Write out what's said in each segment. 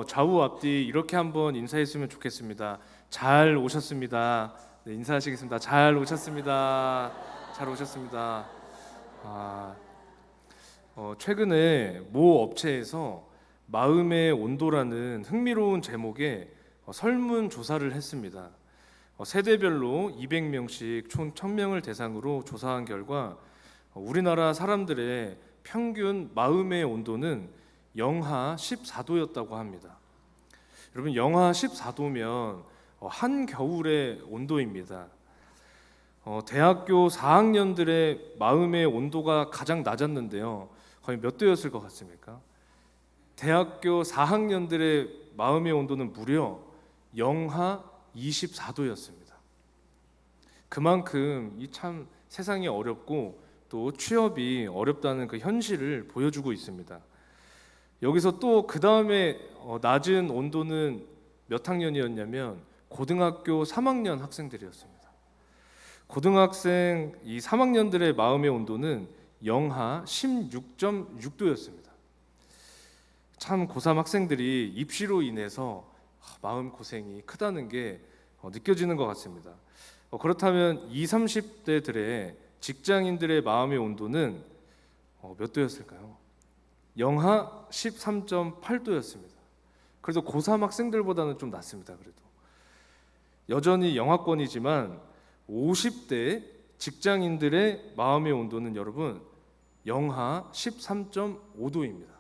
좌우 앞뒤 이렇게 한번 인사했으면 좋겠습니다. 잘 오셨습니다. 네, 인사하시겠습니다. 잘 오셨습니다. 잘 오셨습니다. 아, 최근에 모 업체에서 마음의 온도라는 흥미로운 제목의 설문 조사를 했습니다. 세대별로 200명씩 총 1000명을 대상으로 조사한 결과 우리나라 사람들의 평균 마음의 온도는 영하 14도였다고 합니다. 여러분, 영하 14도면 한겨울의 온도입니다. 대학교 4학년들의 마음의 온도가 가장 낮았는데요. 거의 몇 도였을 것 같습니까? 대학교 4학년들의 마음의 온도는 무려 영하 24도였습니다. 그만큼 이 참 세상이 어렵고 또 취업이 어렵다는 그 현실을 보여주고 있습니다. 여기서 또 그 다음에 낮은 온도는 몇 학년이었냐면 고등학교 3학년 학생들이었습니다. 고등학생 이 3학년들의 마음의 온도는 영하 16.6도였습니다. 참 고3 학생들이 입시로 인해서 마음 고생이 크다는 게 느껴지는 것 같습니다. 그렇다면 20, 30대들의 직장인들의 마음의 온도는 몇 도였을까요? 영하 13.8도였습니다. 그래도 고3 학생들보다는 좀 낫습니다. 그래도 여전히 영하권이지만 50대 직장인들의 마음의 온도는 여러분 영하 13.5도입니다.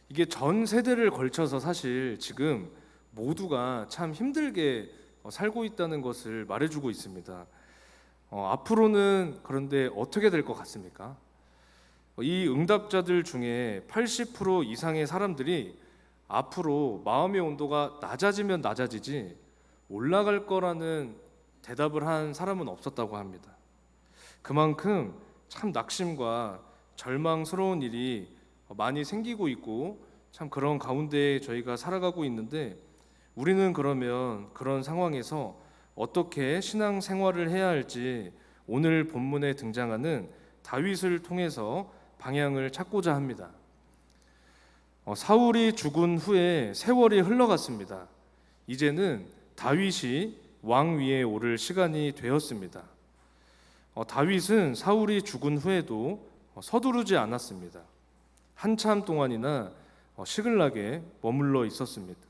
이게 전 세대를 걸쳐서 사실 지금 모두가 참 힘들게 살고 있다는 것을 말해주고 있습니다. 앞으로는 그런데 어떻게 될 것 같습니까? 이 응답자들 중에 80% 이상의 사람들이 앞으로 마음의 온도가 낮아지면 낮아지지 올라갈 거라는 대답을 한 사람은 없었다고 합니다. 그만큼 참 낙심과 절망스러운 일이 많이 생기고 있고 참 그런 가운데 저희가 살아가고 있는데, 우리는 그러면 그런 상황에서 어떻게 신앙 생활을 해야 할지 오늘 본문에 등장하는 다윗을 통해서 방향을 찾고자 합니다. 사울이 죽은 후에 세월이 흘러갔습니다. 이제는 다윗이 왕 위에 오를 시간이 되었습니다. 다윗은 사울이 죽은 후에도 서두르지 않았습니다. 한참 동안이나 시글락에 머물러 있었습니다.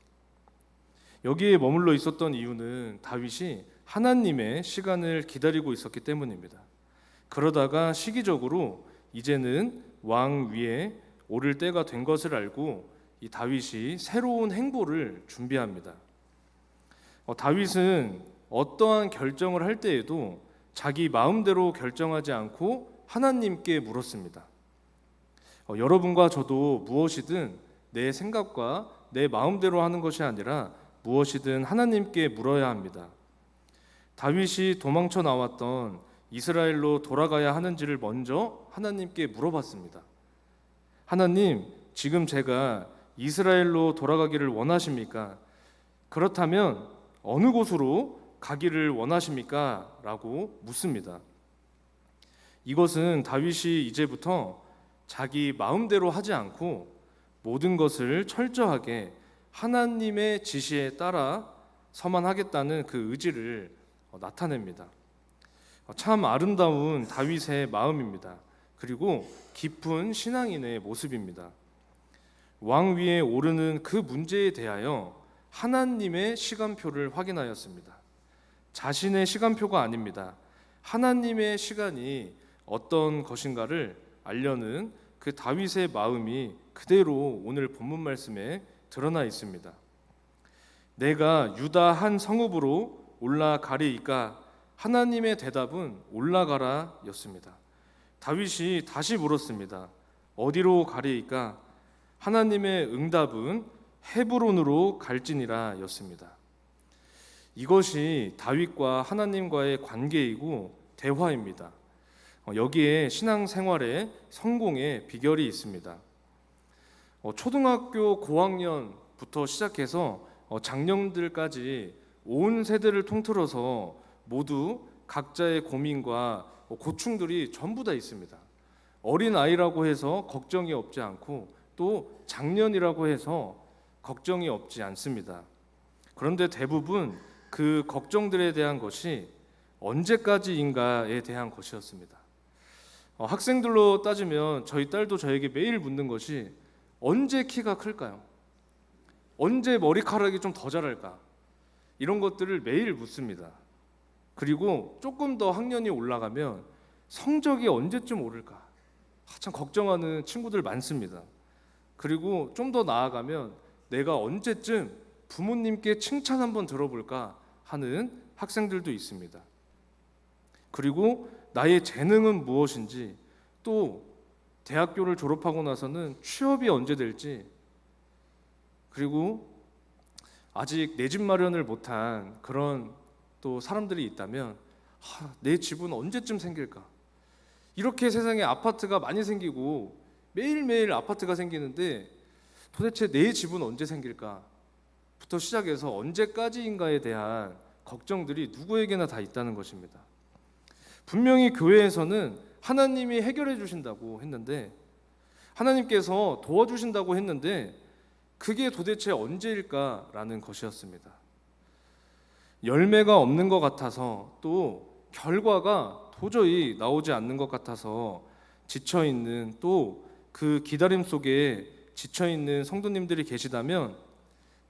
여기에 머물러 있었던 이유는 다윗이 하나님의 시간을 기다리고 있었기 때문입니다. 그러다가 시기적으로 이제는 왕 위에 오를 때가 된 것을 알고 이 다윗이 새로운 행보를 준비합니다. 다윗은 어떠한 결정을 할 때에도 자기 마음대로 결정하지 않고 하나님께 물었습니다. 여러분과 저도 무엇이든 내 생각과 내 마음대로 하는 것이 아니라 무엇이든 하나님께 물어야 합니다. 다윗이 도망쳐 나왔던 이스라엘로 돌아가야 하는지를 먼저 하나님께 물어봤습니다. 하나님, 지금 제가 이스라엘로 돌아가기를 원하십니까? 그렇다면 어느 곳으로 가기를 원하십니까? 라고 묻습니다. 이것은 다윗이 이제부터 자기 마음대로 하지 않고 모든 것을 철저하게 하나님의 지시에 따라 서만 하겠다는 그 의지를 나타냅니다. 참 아름다운 다윗의 마음입니다. 그리고 깊은 신앙인의 모습입니다. 왕 위에 오르는 그 문제에 대하여 하나님의 시간표를 확인하였습니다. 자신의 시간표가 아닙니다. 하나님의 시간이 어떤 것인가를 알려는 그 다윗의 마음이 그대로 오늘 본문 말씀에 드러나 있습니다. 내가 유다 한 성읍으로 올라가리이까? 하나님의 대답은 올라가라 였습니다. 다윗이 다시 물었습니다. 어디로 가리이까? 하나님의 응답은 헤브론으로 갈지니라 였습니다. 이것이 다윗과 하나님과의 관계이고 대화입니다. 여기에 신앙생활의 성공의 비결이 있습니다. 초등학교 고학년부터 시작해서 장년들까지 온 세대를 통틀어서 모두 각자의 고민과 고충들이 전부 다 있습니다. 어린 아이라고 해서 걱정이 없지 않고 또 장년이라고 해서 걱정이 없지 않습니다. 그런데 대부분 그 걱정들에 대한 것이 언제까지인가에 대한 것이었습니다. 학생들로 따지면 저희 딸도 저에게 매일 묻는 것이 언제 키가 클까요? 언제 머리카락이 좀 더 자랄까? 이런 것들을 매일 묻습니다. 그리고 조금 더 학년이 올라가면 성적이 언제쯤 오를까? 참 걱정하는 친구들 많습니다. 그리고 좀 더 나아가면 내가 언제쯤 부모님께 칭찬 한번 들어볼까 하는 학생들도 있습니다. 그리고 나의 재능은 무엇인지, 또 대학교를 졸업하고 나서는 취업이 언제 될지, 그리고 아직 내 집 마련을 못한 그런 또 사람들이 있다면 내 집은 언제쯤 생길까? 이렇게 세상에 아파트가 많이 생기고 매일매일 아파트가 생기는데 도대체 내 집은 언제 생길까? 부터 시작해서 언제까지인가에 대한 걱정들이 누구에게나 다 있다는 것입니다. 분명히 교회에서는 하나님이 해결해 주신다고 했는데, 하나님께서 도와주신다고 했는데 그게 도대체 언제일까라는 것이었습니다. 열매가 없는 것 같아서, 또 결과가 도저히 나오지 않는 것 같아서 지쳐있는, 또 그 기다림 속에 지쳐있는 성도님들이 계시다면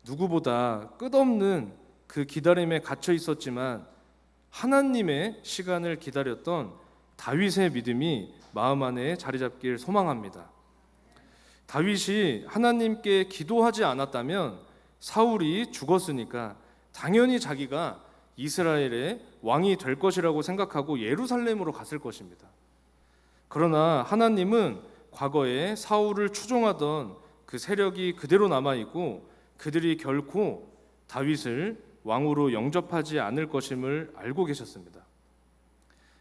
누구보다 끝없는 그 기다림에 갇혀 있었지만 하나님의 시간을 기다렸던 다윗의 믿음이 마음 안에 자리 잡길 소망합니다. 다윗이 하나님께 기도하지 않았다면 사울이 죽었으니까 당연히 자기가 이스라엘의 왕이 될 것이라고 생각하고 예루살렘으로 갔을 것입니다. 그러나 하나님은 과거에 사울을 추종하던 그 세력이 그대로 남아있고 그들이 결코 다윗을 왕으로 영접하지 않을 것임을 알고 계셨습니다.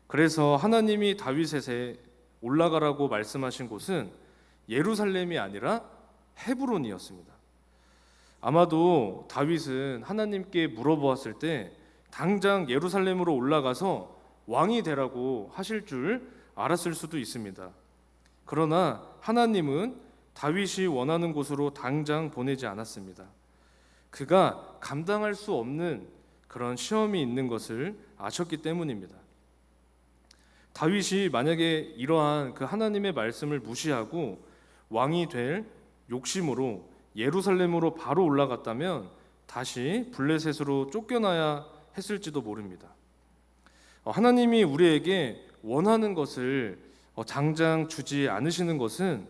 그래서 하나님이 다윗에게 올라가라고 말씀하신 곳은 예루살렘이 아니라 헤브론이었습니다. 아마도 다윗은 하나님께 물어보았을 때 당장 예루살렘으로 올라가서 왕이 되라고 하실 줄 알았을 수도 있습니다. 그러나 하나님은 다윗이 원하는 곳으로 당장 보내지 않았습니다. 그가 감당할 수 없는 그런 시험이 있는 것을 아셨기 때문입니다. 다윗이 만약에 이러한 그 하나님의 말씀을 무시하고 왕이 될 욕심으로 예루살렘으로 바로 올라갔다면 다시 블레셋으로 쫓겨나야 했을지도 모릅니다. 하나님이 우리에게 원하는 것을 당장 주지 않으시는 것은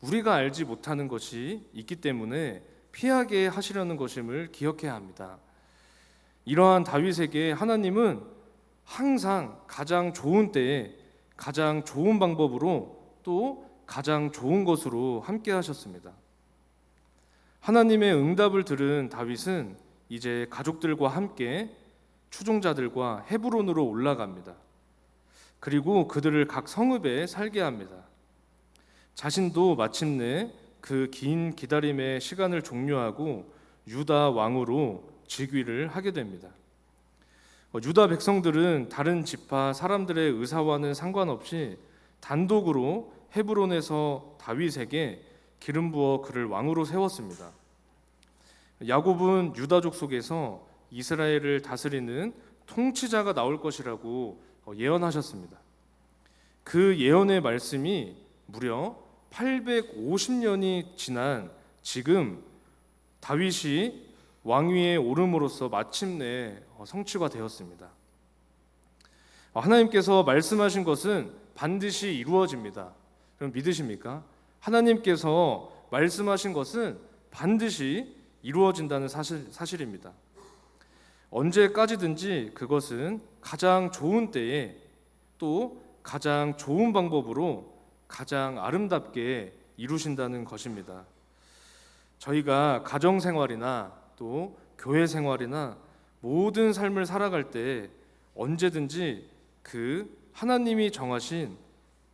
우리가 알지 못하는 것이 있기 때문에 피하게 하시려는 것임을 기억해야 합니다. 이러한 다윗에게 하나님은 항상 가장 좋은 때에 가장 좋은 방법으로, 또 가장 좋은 것으로 함께 하셨습니다. 하나님의 응답을 들은 다윗은 이제 가족들과 함께 추종자들과 헤브론으로 올라갑니다. 그리고 그들을 각 성읍에 살게 합니다. 자신도 마침내 그 긴 기다림의 시간을 종료하고 유다 왕으로 즉위를 하게 됩니다. 유다 백성들은 다른 지파 사람들의 의사와는 상관없이 단독으로 헤브론에서 다윗에게 기름 부어 그를 왕으로 세웠습니다. 야곱은 유다족 속에서 이스라엘을 다스리는 통치자가 나올 것이라고 예언하셨습니다. 그 예언의 말씀이 무려 850년이 지난 지금 다윗이 왕위에 오름으로써 마침내 성취가 되었습니다. 하나님께서 말씀하신 것은 반드시 이루어집니다. 그럼 믿으십니까? 하나님께서 말씀하신 것은 반드시 이루어진다는 사실입니다. 언제까지든지 그것은 가장 좋은 때에, 또 가장 좋은 방법으로 가장 아름답게 이루신다는 것입니다. 저희가 가정생활이나 또 교회 생활이나 모든 삶을 살아갈 때 언제든지 그 하나님이 정하신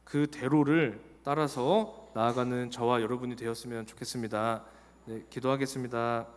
그 대로를 따라서 나아가는 저와 여러분이 되었으면 좋겠습니다. 네, 기도하겠습니다.